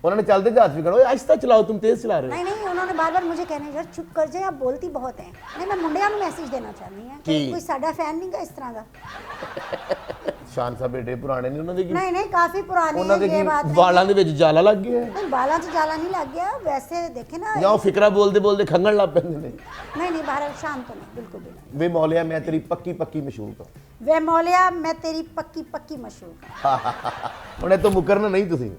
उन्होंने चलते जहाज भी करो आहिस्ता चलाओ, तुम तेज चला रहे हो। नहीं उन्होंने बार बार मुझे कहने यार चुप कर जाए, आप बोलती बहुत हैं। नहीं, मैं मुंडिया में मैसेज देना चाहती हूँ कि कोई साडा फैन नहीं का इस तरह का। शान साहब बेटे पुराने नहीं उन्होंने नहीं काफी पुराने उन्होंने ये बात नहीं। वालों ਦੇ ਵਿੱਚ जाला लग गया है। नहीं बालों से जाला नहीं लग गया, वैसे देखे ना ਜਾਂ ਉਹ ਫਿਕਰਾ ਬੋਲਦੇ ਬੋਲਦੇ ਖੰਗਣ ਲੱਗ ਪੈਂਦੇ ਨੇ। नहीं बाहर शाम तो नहीं, बिल्कुल भी नहीं। ਵੇ ਮੌਲਿਆ ਮੈਂ ਤੇਰੀ ਪੱਕੀ ਪੱਕੀ ਮਸ਼ਹੂਕ ਹਾਂ। वे मौलिया मैं तेरी पक्की पक्की मशहूर हूं। ਹੁਣ ਇਹ ਤੋਂ ਮੁਕਰਨਾ ਨਹੀਂ ਤੁਸੀਂ,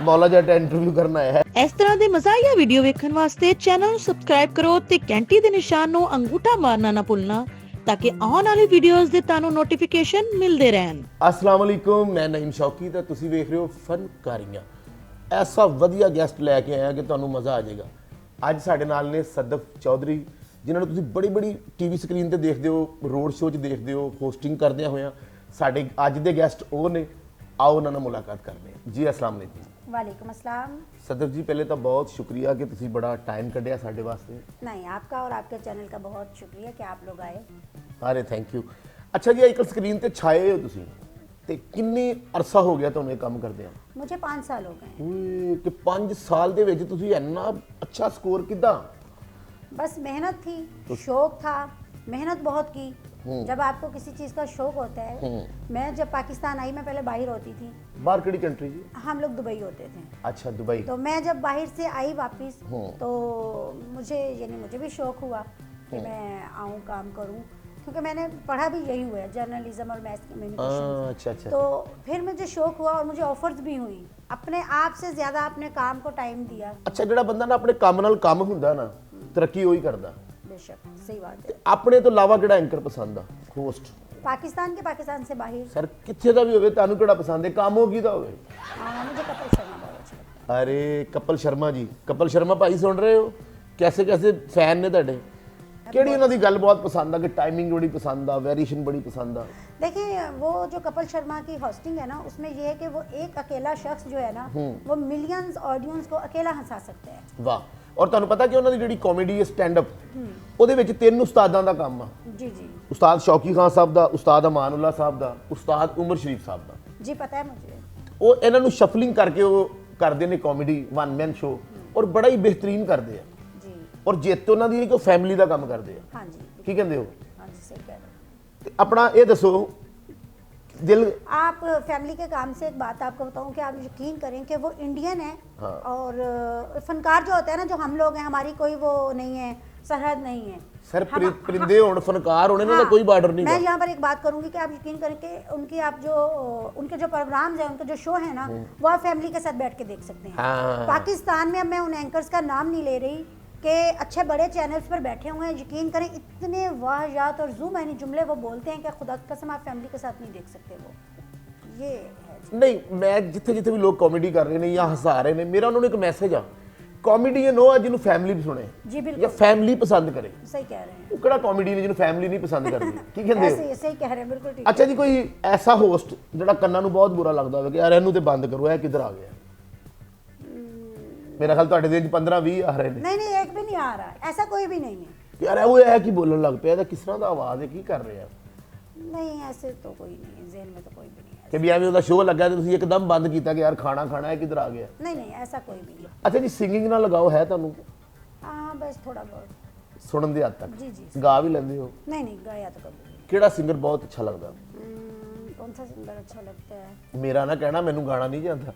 ਮੌਲਾ ਜੱਟ ਇੰਟਰਵਿਊ ਕਰਨ ਆਇਆ ਹੈ। ਇਸ ਤਰ੍ਹਾਂ ਦੇ ਮਜ਼ਾਹੀਆ ਵੀਡੀਓ ਵੇਖਣ ਵਾਸਤੇ ਚੈਨਲ ਨੂੰ ਸਬਸਕ੍ਰਾਈਬ ਕਰੋ ਤੇ ਘੰਟੀ ਦੇ ਨਿਸ਼ਾਨ ਨੂੰ ਅੰਗੂਠਾ ਮਾਰਨਾ ਨਾ ਭੁੱਲਣਾ ताकि आने वाली वीडियोस ਦੇ ਤੁਹਾਨੂੰ ਨੋਟੀਫਿਕੇਸ਼ਨ ਮਿਲਦੇ ਰਹਿਣ। अस्सलाम वालेकुम, मैं नईम शौकी ਤੇ ਤੁਸੀਂ ਵੇਖ ਰਹੇ ਹੋ ਫਨਕਾਰੀਆਂ। ਐਸਾ ਵਧੀਆ ਗੈਸਟ ਲੈ ਕੇ ਆਇਆ ਕਿ ਤੁਹਾਨੂੰ ਮਜ਼ਾ ਆ ਜਾਏਗਾ। ਅੱਜ ਸਾਡੇ ਨਾਲ ਨੇ ਸਦਫ ਚੌਧਰੀ, ਜਿਨ੍ਹਾਂ ਨੂੰ ਤੁਸੀਂ ਬੜੀ ਟੀਵੀ ਸਕਰੀਨ ਤੇ ਦੇਖਦੇ ਹੋ, ਰੋਡ ਸ਼ੋਅ 'ਚ ਦੇਖਦੇ ਹੋ, ਹੋਸਟਿੰਗ ਕਰਦੇ ਹੋਇਆ। ਸਾਡੇ ਅੱਜ ਦੇ ਗੈਸਟ ਉਹ ਨੇ, ਆਓ ਉਹਨਾਂ ਨਾਲ ਮੁਲਾਕਾਤ ਕਰਦੇ ਹਾਂ। ਜੀ अस्सलाम वालेकुम। वालेकुम अस्सलाम। सदफ जी पहले तो बहुत शुक्रिया कि तुसी बड़ा टाइम कढ़िया साडे वास्ते। नहीं, आपका और आपके चैनल का बहुत शुक्रिया कि आप लोग आए। अरे थैंक यू। अच्छा जी अजकल स्क्रीन ते छाए हो तुसी ते किन्नी अरसा हो गया तुहानू ये काम करदे आ? मुझे 5 साल हो गए। ओए कि 5 साल दे विच तुसी इन्ना अच्छा स्कोर किदा? बस मेहनत थी, शौक था, मेहनत बहुत की। जब आपको किसी चीज का शौक होता है, मैं जब पाकिस्तान आई, मैं पहले बाहर होती थी। बाहर केड़ी कंट्री जी? हम लोग दुबई होते थे। अच्छा दुबई। तो मैं जब बाहर से आई वापस, तो मुझे भी शौक हुआ कि मैं आऊँ काम करूँ, क्योंकि मैंने पढ़ा भी यही हुआ है, जर्नलिज्म और मैथ कम्युनिकेशन। अच्छा। तो फिर मुझे शौक हुआ और मुझे ऑफर्स भी हुई। अपने आप से ज्यादा अपने काम को टाइम दिया। अच्छा ਜਿਹੜਾ ਬੰਦਾ ਨਾ ਆਪਣੇ ਕੰਮ ਨਾਲ ਕੰਮ ਹੁੰਦਾ ਨਾ, ਤਰੱਕੀ ਉਹੀ ਕਰਦਾ। बेशक सही बात है। ਆਪਣੇ ਤੋਂ ਇਲਾਵਾ ਕਿਹੜਾ ਐਂਕਰ ਪਸੰਦ ਆ, ਹੋਸਟ? पाकिस्तान से बाहर। ਸਰ ਕਿੱਥੇ ਦਾ ਵੀ ਹੋਵੇ, ਤੁਹਾਨੂੰ ਕਿਹੜਾ ਪਸੰਦ ਹੈ, ਕੰਮ ਉਹ ਕਿਹਦਾ ਹੋਵੇ? मुझे कपिल शर्मा बहुत अच्छा लगता है। अरे कपिल शर्मा जी, कपिल शर्मा भाई सुन रहे हो, कैसे कैसे फैन ने ਤੁਹਾਡੇ? ਕਿਹੜੀ ਉਹਨਾਂ ਦੀ ਗੱਲ ਬਹੁਤ ਪਸੰਦ ਆ ਕਿ ਟਾਈਮਿੰਗ ਬੜੀ ਪਸੰਦ ਆ, वेरिएशन बड़ी पसंद आ? देखिए वो जो कपिल शर्मा की होस्टिंग है ना, उसमें ये है कि वो एक अकेला शख्स जो है ना, वो मिलियंस ऑडियंस को अकेला हंसा सकते हैं। वाह। और ਤੁਹਾਨੂੰ ਪਤਾ ਕਿ ਉਹਨਾਂ ਦੀ ਜਿਹੜੀ ਕਾਮੇਡੀ ਹੈ ਸਟੈਂਡ ਅਪ, ਉਹਦੇ ਵਿੱਚ 3 ਉਸਤਾਦਾਂ ਦਾ ਕੰਮ ਆ। जी ਉਸਤਾਦ ਸ਼ੌਕੀ ਖਾਨ ਸਾਹਿਬ ਦਾ, ਉਸਤਾਦ ਅਮਾਨੁੱਲਾ ਸਾਹਿਬ ਦਾ, ਉਸਤਾਦ ਉਮਰ ਸ਼ਰੀਫ ਸਾਹਿਬ ਦਾ। जी पता है मुझे। ਉਹ ਇਹਨਾਂ ਨੂੰ ਸ਼ਫਲਿੰਗ ਕਰਕੇ ਉਹ ਕਰਦੇ ਨੇ ਕਾਮੇਡੀ, ਵਨ ਮੈਨ ਸ਼ੋ, ਔਰ ਬੜਾ ਹੀ ਬਿਹਤਰੀਨ ਕਰਦੇ ਆ। जी ਔਰ ਜਿੱਤ ਉਹਨਾਂ ਦੀ ਹੈ ਕਿ ਉਹ ਫੈਮਿਲੀ ਦਾ ਕੰਮ ਕਰਦੇ ਆ। हाँ जी। ਕੀ ਕਹਿੰਦੇ ਹੋ? हाँ जी सही कह रहे हैं। ਤੇ ਆਪਣਾ ਇਹ ਦੱਸੋ दिल। आप फैमिली के काम से एक बात आपको बताऊं कि आप यकीन करें कि वो इंडियन है। हाँ। और फनकार जो होता है ना, जो हम लोग हैं, हमारी कोई वो नहीं है, सरहद नहीं है। सर परिंदे होने, फनकार होने ना, कोई बॉर्डर नहीं। मैं यहाँ पर एक बात करूंगी कि आप यकीन करें कि उनके जो प्रोग्राम्स हैं, उनके जो शो है ना, वो आप फैमिली के साथ बैठ के देख सकते हैं। हाँ। पाकिस्तान में अब मैं उन एंकर्स का नाम नहीं ले रही कि अच्छे बड़े चैनल्स पर बैठे हुए हैं, यकीन करें इतने वाहियात और ज़ूम यानी जुमले वो बोलते हैं कि खुदा की कसम आप फैमिली के साथ नहीं देख सकते। वो ये है जी। नहीं, मैं जिथे जिथे भी लोग कॉमेडी कर रहे हैं या हंसा रहे हैं, मेरा उन्होंने एक मैसेज आ, कॉमेडी नो आ जिन्होंने फैमिली भी सुने जी या बिल्कुल फैमिली पसंद करे। सही कह रहे हैं। वो केड़ा कॉमेडी ने जिन्होंने फैमिली नहीं पसंद करती? की कहंदे हो? ऐसे सही कह रहे हैं, बिल्कुल ठीक। अच्छा जी, कोई ऐसा होस्ट ਜਿਹੜਾ ਕੰਨਾਂ ਨੂੰ ਬਹੁਤ ਬੁਰਾ ਲੱਗਦਾ ਹੋਵੇ ਕਿ ਯਾਰ ਇਹਨੂੰ ਤੇ ਬੰਦ ਕਰੋ, ਇਹ ਕਿੱਧਰ ਆ ਗਿਆ? मेरा ख्याल ਤੁਹਾਡੇ ਦੇ 15-20 ਆ ਰਹੇ ਨੇ। नहीं एक भी नहीं आ रहा है, ऐसा कोई भी नहीं है। ਯਾਰ ਉਹ ਇਹ ਕੀ ਬੋਲਣ ਲੱਗ ਪਿਆ, ਇਹਦਾ ਕਿਸ ਤਰ੍ਹਾਂ ਦਾ ਆਵਾਜ਼ ਹੈ, ਕੀ ਕਰ ਰਿਹਾ? नहीं ऐसे तो कोई नहीं है, ज़हन में तो कोई भी नहीं है। ਕਿ ਵੀ ਐਵੇਂ ਉਹਦਾ ਸ਼ੋਅ ਲੱਗਾ ਤੇ ਤੁਸੀਂ ਇੱਕਦਮ ਬੰਦ ਕੀਤਾ ਕਿ ਯਾਰ ਖਾਣਾ ਖਾਣਾ ਹੈ, ਕਿੱਧਰ ਆ ਗਿਆ? नहीं ऐसा कोई भी नहीं। ਅੱਛਾ ਜੀ, ਸਿੰਗਿੰਗ ਨਾਲ ਲਗਾਓ ਹੈ ਤੁਹਾਨੂੰ? हाँ बस थोड़ा बहुत। ਸੁਣਨ ਦੀ ਹੱਦ ਤੱਕ? जी ਗਾ ਵੀ ਲੈਂਦੇ ਹੋ? नहीं गाया तो कभी नहीं। ਕਿਹੜਾ ਸਿੰਗਰ ਬਹੁਤ ਅੱਛਾ ਲੱਗਦਾ? कौन सा सिंगर अच्छा लगता है? ਮੇਰਾ ਨਾ ਕਹਿਣਾ, ਮੈਨੂੰ ਗਾਣਾ ਨਹੀਂ ਜਾਂਦਾ।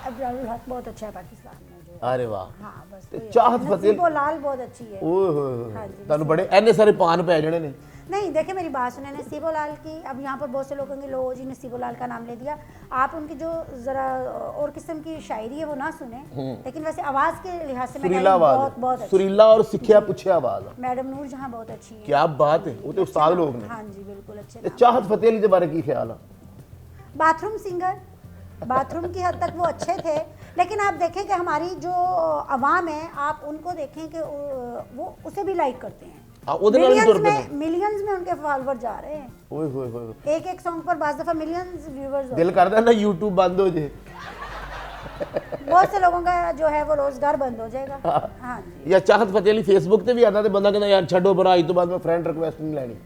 अब्रारुल हक बहुत अच्छा है पाकिस्तान में जो। ਅਰੇ ਵਾਹ। हाँ बस ਤੇ वही है। ਚਾਹਤ ਫਤਿਹ। नसीबो लाल बहुत अच्छी है। ਓਏ ਹੋਏ हाँ ਹੋਏ, जी, ਤੁਹਾਨੂੰ ਬੜੇ ਐਨੇ ਸਾਰੇ ਪਾਨ ਪੈ ਜਾਣੇ ਨੇ। नहीं देखिए मेरी बात सुने, नसीबो लाल की, अब यहाँ पर बहुत से लोगों के लो जी नसीबो लाल का नाम ले दिया। आप उनकी जो जरा और किस्म की शायरी है वो ना सुने, लेकिन वैसे आवाज़ के लिहाज से मैं कह रही सुरीला हूँ, आवाज, बहुत अच्छी। सुरीला और सिखिया पुछया आवाज। मैडम नूर जहाँ बहुत अच्छी है। क्या बात है, वो तो उस्ताद लोग ने। हाँ जी बिल्कुल अच्छे ਤੇ नाम। ਚਾਹਤ ਫਤਿਹ ਅਲੀ ਦੇ ਬਾਰੇ ਕੀ ਖਿਆਲ ਆ? बाथरूम सिंगर, बाथरूम की हद तक वो अच्छे थे, लेकिन आप देखें कि हमारी जो अवाम है, आप उनको देखें कि वो उसे भी लाइक करते हैं। ਉਹਦੇ ਨਾਲ ਹੀ ਤੁਰ ਪਏ ਨੇ। मिलियंस में उनके फॉलोवर जा रहे हैं। ਓਏ ਹੋਏ ਹੋਏ, एक सॉन्ग पर बाज़ दफ़ा मिलियंस व्यूवर्स। ਦਿਲ ਕਰਦਾ ਨਾ YouTube ਬੰਦ ਹੋ ਜੇ बहुत से लोगों का जो है वो रोजगार बंद हो जाएगा। हाँ जी। ਜਾਂ ਚਾਹਤ ਫਤਿਹ ਅਲੀ ਫੇਸਬੁੱਕ ਤੇ ਵੀ ਆਉਂਦਾ ਤੇ ਬੰਦਾ ਕਹਿੰਦਾ ਯਾਰ ਛੱਡੋ ਭਰਾ, ਅੱਜ ਤੋਂ ਬਾਅਦ ਮੈਂ ਫਰੈਂਡ ਰਿਕੁਐਸਟ ਨਹੀਂ ਲੈਣੀ।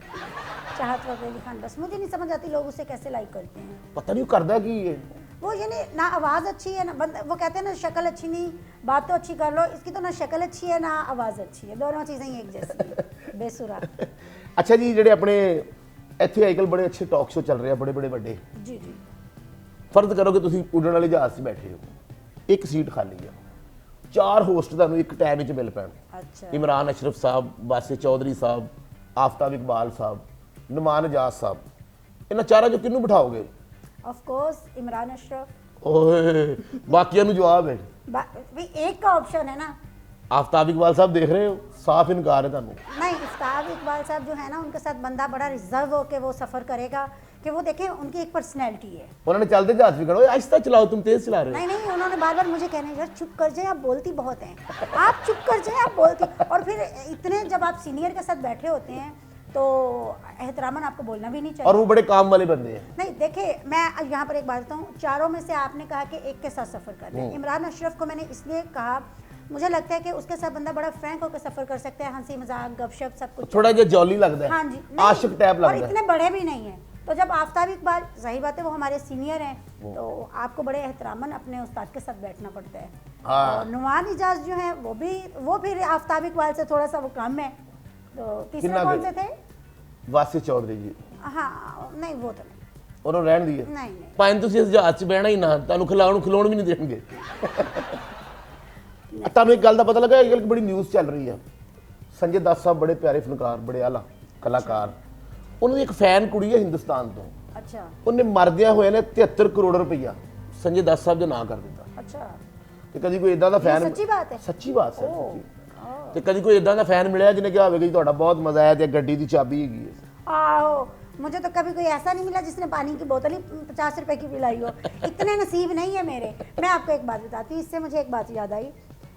चाहत फतेह अली खान, बस मुझे नहीं समझ आती लोग उसे कैसे लाइक करते हैं। ਪਤਾ ਨਹੀਂ ਉਹ ਕਰਦਾ ਕੀ ਹੈ। वो यानी ना आवाज़ अच्छी है ना वो कहते हैं ना शक्ल अच्छी नहीं बात तो अच्छी कर लो, इसकी तो ना शक्ल अच्छी है ना आवाज़ अच्छी है, दोनों चीज़ें ही एक जैसी है बेसुरा। ਅੱਛਾ ਜੀ, ਜਿਹੜੇ ਆਪਣੇ ਇੱਥੇ ਅੱਜਕੱਲ ਬੜੇ ਅੱਛੇ ਟਾਕ ਸ਼ੋ ਚੱਲ ਰਹੇ ਆ ਬੜੇ ਬੜੇ ਵੱਡੇ, जी जी ਫਰਜ਼ ਕਰੋ ਕਿ ਤੁਸੀਂ ਉੱਡਣ ਵਾਲੇ ਜਹਾਜ਼ 'ਚ ਬੈਠੇ ਹੋ, ਇੱਕ ਸੀਟ ਖਾਲੀ ਆ, 4 ਹੋਸਟ ਤੁਹਾਨੂੰ ਇੱਕ ਟਾਈਮ ਵਿੱਚ ਮਿਲ ਪੈਣ। अच्छा ਇਮਰਾਨ ਅਸ਼ਰਫ ਸਾਹਿਬ, ਬਾਸਿਤ ਚੌਧਰੀ ਸਾਹਿਬ, ਆਫਤਾਬ ਇਕਬਾਲ ਸਾਹਿਬ, ਨੁਮਾਨ ਇਜਾਜ਼ ਸਾਹਿਬ, ਇਹਨਾਂ ਚਾਰਾਂ 'ਚੋਂ ਕਿਹਨੂੰ ਬਿਠਾਓਗੇ? Of course Imran Ashraf. ਓਏ ਬਾਕੀਆਂ ਨੂੰ ਜਵਾਬ ਹੈ भाई एक का ऑप्शन है ना। ਆਫਤਾਬ ਇਕਬਾਲ ਸਾਹਿਬ ਦੇਖ ਰਹੇ ਹੋ, ਸਾਫ਼ ਇਨਕਾਰ ਹੈ ਤੁਹਾਨੂੰ। नहीं आफ्ताब इकबाल साहब जो है ना उनके साथ बंदा बड़ा रिजर्व होकर वो सफ़र करेगा कि वो देखें उनकी एक पर्सनैलिटी है। ਉਹਨਾਂ ਨੇ ਚੱਲਦੇ ਜਹਾਜ਼ ਵੀ ਕਹਣਾ, ਓਏ ਆਹਿस्ता ਚਲਾਓ, तुम तेज चला रहे हो। नहीं नहीं उन्होंने बार बार मुझे कहना यार चुप कर जाए, आप बोलती बहुत हैं, आप चुप कर जाए, आप बोलती। और फिर इतने जब आप सीनियर के साथ बैठे होते हैं तो एहतरामन आपको बोलना भी नहीं चाहिए। और वो बड़े काम वाले बंदे हैं। नहीं देखिए मैं यहाँ पर एक बात बताऊँ, चारों में से आपने कहा कि एक के साथ सफ़र करना है। इमरान अशरफ को मैंने इसलिए कहा, मुझे लगता है कि उसके साथ बंदा बड़ा फ्रैंक होकर सफ़र कर सकता है, हंसी मजाक गपशप सब कुछ। थोड़ा जो जॉली लगता है, हाँ जी, आशिक टाइप और लगता है। इतने बड़े भी नहीं है। तो जब आफ्ताब इकबाल, जाहिर बात है वो हमारे सीनियर हैं, तो आपको बड़े एहतरामन अपने उस्ताद के साथ बैठना पड़ता है। हाँ। और नुमान इजाज जो है वो फिर आफ्ताब इकबाल से थोड़ा सा वो कम है। तो तीसरे कितना कौन गए? से थे? ਵਾਸਿਤ ਚੌਧਰੀ ਜੀ, हाँ नहीं वो तो नहीं ਉਹਨੂੰ ਰਹਿਣ ਦੀਏ। नहीं नहीं ਭਾਵੇਂ ਤੁਸੀਂ ਇਸ ਜਹਾਜ਼ 'ਚ ਬਹਿਣਾ ਹੀ ਨਾ, ਤੁਹਾਨੂੰ ਖਿਲਾਉਣ ਵੀ ਨਹੀਂ ਦੇਣਗੇ। ਤੁਹਾਨੂੰ ਇੱਕ ਗੱਲ ਦਾ ਪਤਾ ਲੱਗਾ, ਅੱਜਕੱਲ ਬੜੀ ਨਿਊਜ਼ ਚੱਲ ਰਹੀ ਹੈ, ਸੰਜੇ ਦੱਤ ਸਾਹਿਬ ਬੜੇ ਪਿਆਰੇ ਫਨਕਾਰ, ਬੜੇ ਆਲਾ ਕਲਾਕਾਰ, ਉਹਨਾਂ ਦੀ ਇੱਕ ਫੈਨ ਕੁੜੀ ਹੈ ਹਿੰਦੁਸਤਾਨ ਤੋਂ, अच्छा ਉਹਨੇ ਮਰਦਿਆਂ ਹੋਏ ਨੇ 73 ਕਰੋੜ ਰੁਪਈਆ ਸੰਜੇ ਦੱਤ ਸਾਹਿਬ ਦੇ ਨਾਂ ਕਰ ਦਿੱਤਾ। अच्छा ਤੇ ਕਦੀ ਕੋਈ ਇਦਾਂ ਦਾ ਫੈਨ, ਸੱਚੀ ਬਾਤ ਹੈ? ਸੱਚੀ ਬਾਤ ਹੈ, ਸੱਚੀ। ਤੇ ਕਦੀ ਕੋਈ ਇਦਾਂ ਦਾ ਫੈਨ ਮਿਲਿਆ ਜਿਹਨੇ ਕਿਹਾ ਹੋਵੇ ਕਿ ਤੁਹਾਡਾ ਬਹੁਤ ਮਜ਼ਾ ਆਇਆ ਤੇ ਗੱਡੀ ਦੀ ਚਾਬੀ ਹੈਗੀ ਹੈ? आओ मुझे तो कभी कोई ऐसा नहीं मिला जिसने पानी की बोतल ही 50 रुपए की पिलाई हो, इतने नसीब नहीं है मेरे। मैं आपको एक बात बताती हूँ, इससे मुझे एक बात याद आई।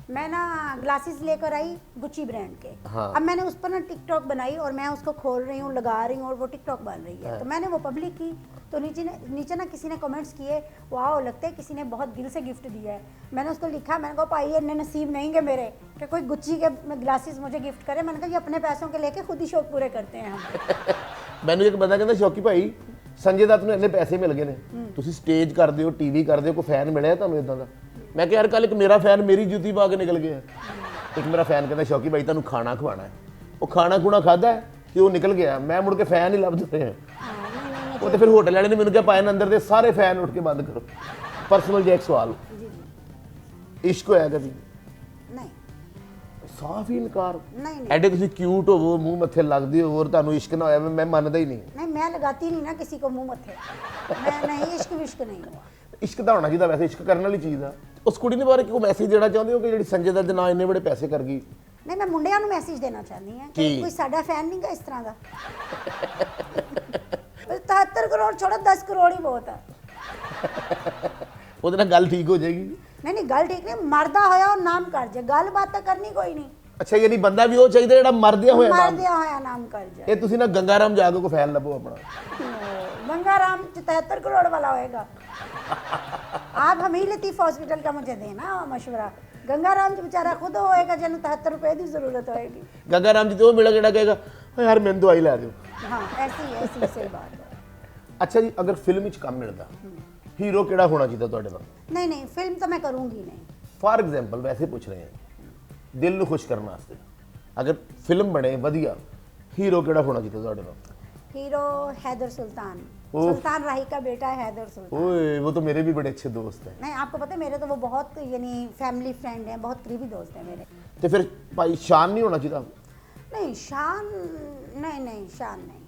मैं ना ग्लासेस लेकर आई गुच्ची ब्रांड के। हाँ। अब मैंने उस पर ना टिकटॉक बनाई और मैं उसको खोल रही हूँ, लगा रही हूँ और वो टिकटॉक बन रही है। तो मैंने वो पब्लिक की, तो नीचे ना किसी ने कमेंट्स किए, वाह लगता है किसी ने बहुत दिल से गिफ्ट दिया है। मैंने उसको लिखा, मैंने कहा भाई इतने नसीब नहीं है मेरे कि कोई गुच्ची के ग्लासेस मुझे गिफ्ट करे। मैंने कहा ये अपने पैसों के लेके खुद ही शौक पूरे करते हैं हम। ਮੈਨੂੰ ਇੱਕ ਬੰਦਾ ਕਹਿੰਦਾ, ਸ਼ੌਕੀ ਭਾਈ ਸੰਜੇ ਦੱਤ ਨੂੰ ਇੰਨੇ ਪੈਸੇ ਮਿਲ ਗਏ ਨੇ, ਤੁਸੀਂ ਸਟੇਜ ਕਰਦੇ ਹੋ, ਟੀਵੀ ਕਰਦੇ ਹੋ, ਕੋਈ ਫੈਨ ਮਿਲਿਆ ਤੁਹਾਨੂੰ ਇਦਾਂ ਦਾ? ਮੈਂ ਕਿਹਾ ਯਾਰ ਕੱਲ ਇੱਕ ਮੇਰਾ ਫੈਨ ਮੇਰੀ ਜੁੱਤੀ ਪਾ ਕੇ ਨਿਕਲ ਗਿਆ। ਇੱਕ ਮੇਰਾ ਫੈਨ ਕਹਿੰਦਾ, ਸ਼ੌਕੀ ਭਾਈ ਤੁਹਾਨੂੰ ਖਾਣਾ ਖਵਾਣਾ ਹੈ। ਉਹ ਖਾਣਾ ਖੁਣਾ ਖਾਦਾ ਤੇ ਉਹ ਨਿਕਲ ਗਿਆ, ਮੈਂ ਮੁੜ ਕੇ ਫੈਨ ਹੀ ਲੱਭਦੇ ਰਹੇ। ਉਹ ਤੇ ਫਿਰ ਹੋਟਲ ਵਾਲੇ ਨੇ ਮੈਨੂੰ ਕਿਹਾ ਪਾਇਨ ਅੰਦਰ ਦੇ ਸਾਰੇ ਫੈਨ ਉੱਠ ਕੇ ਬੰਦ ਕਰੋ। ਪਰਸਨਲ ਜੇ ਇੱਕ ਸਵਾਲ, ਇਸ਼ਕ ਹੋਇਆ ਕਦੀ? नहीं ਸਾਫ ਹੀ ਇਨਕਾਰ। नहीं नहीं ਐਡੇ ਤੁਸੀਂ ਕਿਊਟ ਹੋਵੋ, ਮੂੰਹ ਮੱਥੇ ਲੱਗਦੇ ਹੋ, ਔਰ ਤੁਹਾਨੂੰ ਇਸ਼ਕ ਨਾ ਹੋਇਆ, ਮੈਂ ਮੰਨਦਾ ਹੀ ਨਹੀਂ। नहीं मैं लगाती नहीं ना किसी को मुंह मत्थे, मैं नहीं इश्क विश्क नहीं हुआ। ਇਸ਼ਕ ਤਾਂ ਹੋਣਾ ਚਾਹੀਦਾ, ਵੈਸੇ ਇਸ਼ਕ ਕਰਨ ਵਾਲੀ ਚੀਜ਼ ਆ। ਉਸ ਕੁੜੀ ਨੇ ਬਾਰੇ ਕੋਈ ਮੈਸੇਜ ਦੇਣਾ ਚਾਹੁੰਦੇ ਹੋ ਕਿ ਜਿਹੜੀ ਸੰਜੇ ਦੱਤ ਦੇ ਨਾਂ ਇੰਨੇ ਬੜੇ ਪੈਸੇ ਕਰ ਗਈ? नहीं मैं मुंडिया ਨੂੰ मैसेज देना चाहती हूँ कि की? कोई साडा फैन नहीं गा इस तरह का। 73 करोड़ छोड़ो 10 करोड़ ही बहुत है। ਉਹਦੇ ਨਾਲ ਗੱਲ ਠੀਕ ਹੋ ਜਾਏਗੀ। नहीं नहीं गल ठीक नहीं, मरदा होया और नाम कर जाए, गल बात तो करनी कोई नहीं। ਅੱਛਾ, ਯਾਨੀ ਬੰਦਾ ਵੀ ਉਹ ਚਾਹੀਦਾ ਜਿਹੜਾ ਮਰਦਿਆ ਹੋਇਆ मर ਨਾਮ। दिया होया नाम कर जाए। ਇਹ ਤੁਸੀਂ ਨਾ ਗੰਗਾਰਾਮ ਜਾ ਕੇ ਕੋਈ ਫੈਨ ਲੱਭੋ ਆਪਣਾ। गंगाराम 73 करोड़ वाला होएगा। आप हम ही लतीफ हॉस्पिटल का मुझे देना मशवरा। गंगाराम जो बेचारा खुद होएगा जिन्हें 73 रुपए की जरूरत होएगी। ਗੰਗਾਰਾਮ ਜੀ ਤੇ ਉਹ ਮਿਲਾ ਜਿਹੜਾ ਕਹੇਗਾ ਓ ਯਾਰ ਮੈਨੂੰ ਦਵਾਈ ਲੈ ਦਿਓ। हाँ ऐसी सही बात है। ਅੱਛਾ ਜੀ, ਅਗਰ ਫਿਲਮ ਵਿੱਚ ਕੰਮ ਮਿਲਦਾ, ਹੀਰੋ ਕਿਹੜਾ ਹੋਣਾ ਚਾਹੀਦਾ ਤੁਹਾਡੇ ਨਾਲ? नहीं नहीं फिल्म तो मैं करूँगी नहीं। ਫਾਰ ਐਗਜ਼ਾਮਪਲ ਵੈਸੇ ਪੁੱਛ ਰਹੇ ਹਾਂ, ਦਿਲ ਨੂੰ ਖੁਸ਼ ਕਰਨ ਵਾਸਤੇ ਅਗਰ ਫਿਲਮ ਬਣੇ ਵਧੀਆ, ਹੀਰੋ ਕਿਹੜਾ ਹੋਣਾ ਚਾਹੀਦਾ ਤੁਹਾਡੇ ਨਾਲ? हीरो हैदर सुल्तान, ओह। सुल्तान राही का बेटा है हैदर सुल्तान। ओए वो तो मेरे भी बड़े अच्छे दोस्त हैं। नहीं आपको पता है मेरे तो वो बहुत यानी फैमिली फ्रेंड हैं, बहुत करीबी दोस्त हैं मेरे। तो फिर भाई शान नहीं होना चाहिए? नहीं शान नहीं शान नहीं।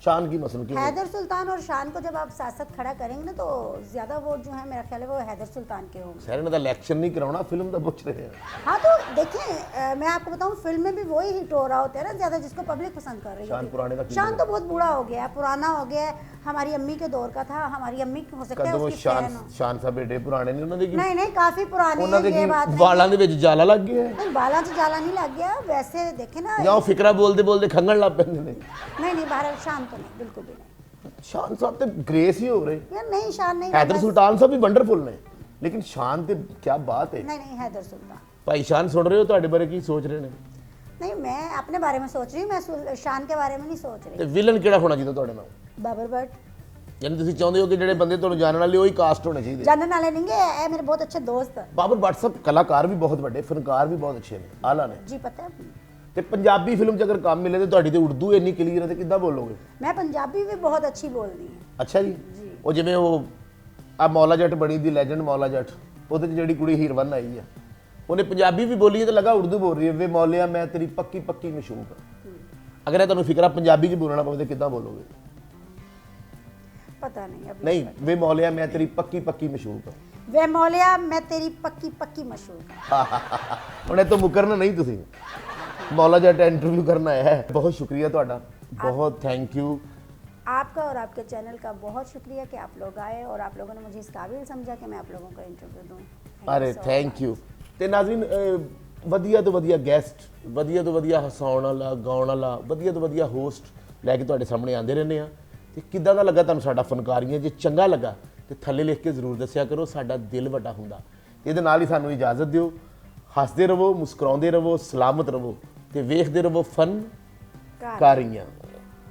शान की मसलन क्यों? हैदर सुल्तान और शान को जब आप साथ साथ खड़ा करेंगे ना तो ज़्यादा वोट जो है मेरा ख्याल है वो हैदर सुल्तान के होंगे। सर ने तो इलेक्शन नहीं कराना, फिल्म तो पूछ रहे हैं। हाँ तो देखें मैं आपको बताऊँ फिल्म में भी वही हिट हो रहा होता है ना ज़्यादा, जिसको पब्लिक पसंद कर रही शान पुराने का है। शान तो बहुत बूढ़ा हो गया है, पुराना हो गया है, हमारी अम्मी के दौर का था। हमारी अम्मी हो सकता है कदम उसकी शान फैन हो। शान साहब बेटे पुराने नहीं उन्होंने की? नहीं काफ़ी पुरानी ਉਹਨਾਂ है ਦੇ ये ਕੀ बात नहीं। ਵਾਲਾਂ ਦੇ ਵਿੱਚ ਜਾਲਾ ਲੱਗ ਗਿਆ ਹੈ नहीं बाला से जाला नहीं लग गया, वैसे देखे ना। ਜਾਂ ਉਹ ਫਿਕਰਾ ਬੋਲਦੇ ਬੋਲਦੇ ਖੰਗਣ ਲੱਗ ਪੈਂਦੇ ਨੇ? नहीं बाहर शान तो नहीं, बिल्कुल भी नहीं शान साहब ਤੇ ग्रेस ही हो रहे। यार, नहीं शान नहीं। हैदर सुल्तान साहब भी वंडरफुल ने, लेकिन शान ਤੇ क्या बात है। नहीं हैदर सुल्तान। ਭਾਈ ਸ਼ਾਨ ਸੁਣ ਰਹੇ ਹੋ, ਤੁਹਾਡੇ ਬਾਰੇ ਕੀ ਸੋਚ ਰਹੇ ਨੇ? नहीं मैं अपने बारे में सोच रही हूँ, मैं शान के बारे में नहीं सोच ਤੇ रही। ਵਿਲਨ ਕਿਹੜਾ ਹੋਣਾ ਚਾਹੀਦਾ ਤੁਹਾਡੇ ਨਾਲ? बाबर भट्ट। ਯਾਨੀ ਤੁਸੀਂ ਚਾਹੁੰਦੇ ਹੋ ਕਿ ਜਿਹੜੇ ਬੰਦੇ ਤੁਹਾਨੂੰ ਜਾਣਨ ਵਾਲੇ ਉਹੀ ਕਾਸਟ ਹੋਣੇ ਚਾਹੀਦੇ। जानने वाले नहीं है, ये मेरे बहुत अच्छे दोस्त हैं। ਬਾਬਰ WhatsApp ਕਲਾਕਾਰ ਵੀ ਬਹੁਤ ਵੱਡੇ, ਫਨਕਾਰ ਵੀ ਬਹੁਤ ਅੱਛੇ ਨੇ, ਆਲਾ ਨੇ। जी पता है, ਤੇ ਪੰਜਾਬੀ ਫਿਲਮ 'ਚ ਅਗਰ ਕੰਮ ਮਿਲੇ ਤੇ ਤੁਹਾਡੀ ਤੇ ਉਰਦੂ ਇੰਨੀ ਕਲੀਅਰ ਹੈ ਤੇ ਕਿੱਦਾਂ ਬੋਲੋਗੇ? मैं पंजाबी भी बहुत अच्छी बोलती हूँ। ਅੱਛਾ ਜੀ। ਉਹ ਜਿਵੇਂ ਉਹ ਆ ਮੌਲਾ ਜੱਟ ਬਣੀ ਦੀ ਲੈਜੈਂਡ ਮੌਲਾ ਜੱਟ, ਉਹਦੇ 'ਚ ਜਿਹੜੀ ਕੁੜੀ ਹੀਰਵਨ ਆਈ ਹੈ ਉਹਨੇ ਪੰਜਾਬੀ ਵੀ ਬੋਲੀ ਹੈ ਤੇ ਲੱਗਾ ਉਰਦੂ ਬੋਲ ਰਹੀ ਹੈ। ਵੇ ਮੌਲਿਆ ਮੈਂ ਤੇਰੀ ਪੱਕੀ ਪੱਕੀ ਮਸ਼ੂਕ ਹਾਂ। ਅਗਰ ਇਹ ਤੁਹਾਨੂੰ ਫਿਕਰਾ ਪੰਜਾਬੀ 'ਚ ਬੋਲਣਾ ਪਵੇ ਤੇ ਕਿੱਦਾਂ ਬੋਲੋਗੇ? पता नहीं अभी। ਨਹੀਂ, ਵੇ ਮੌਲਿਆ ਮੈਂ ਤੇਰੀ ਪੱਕੀ ਪੱਕੀ ਮਸ਼ੂਕ ਹਾਂ। वे मौलिया मैं तेरी पक्की पक्की मशहूर हूँ। ਹੁਣ ਇਹ ਤੋਂ ਮੁਕਰਨਾ ਨਹੀਂ ਤੁਸੀਂ। ਮੌਲਾ ਜੱਟ ਇੰਟਰਵਿਊ ਕਰਨ ਆਇਆ ਹੈ। ਬਹੁਤ ਸ਼ੁਕਰੀਆ ਤੁਹਾਡਾ, ਬਹੁਤ ਥੈਂਕ ਯੂ। आपका और आपके चैनल का बहुत शुक्रिया कि आप लोग आए और आप लोगों ने मुझे इस काबिल समझा कि मैं आप लोगों को इंटरव्यू दूँ। ਅਰੇ ਥੈਂਕ ਯੂ। ਤੇ ਨਾਜ਼ਰੀਨ, ਵਧੀਆ ਤੋਂ ਵਧੀਆ ਗੈਸਟ, ਵਧੀਆ ਤੋਂ ਵਧੀਆ ਹਸਾਉਣ ਵਾਲਾ, ਗਾਉਣ ਵਾਲਾ, ਵਧੀਆ ਤੋਂ ਵਧੀਆ ਹੋਸਟ ਲੈ ਕੇ ਤੁਹਾਡੇ ਸਾਹਮਣੇ ਆਉਂਦੇ ਰਹਿੰਦੇ ਆ। ਤੇ ਕਿੱਦਾਂ ਦਾ ਲੱਗਾ ਤੁਹਾਨੂੰ ਸਾਡਾ ਫਨਕਾਰੀਆਂ? ਜੇ ਚੰਗਾ ਲੱਗਾ ਤੇ ਥੱਲੇ ਲਿਖ ਕੇ ਜ਼ਰੂਰ ਦੱਸਿਆ ਕਰੋ, ਸਾਡਾ ਦਿਲ ਵੱਡਾ ਹੁੰਦਾ। ਤੇ ਇਹਦੇ ਨਾਲ ਹੀ ਸਾਨੂੰ ਇਜਾਜ਼ਤ ਦਿਓ। ਹੱਸਦੇ ਰਹੋ, ਮੁਸਕਰਾਉਂਦੇ ਰਹੋ, ਸਲਾਮਤ ਰਹੋ ਤੇ ਵੇਖਦੇ ਰਹੋ ਫਨਕਾਰੀਆਂ।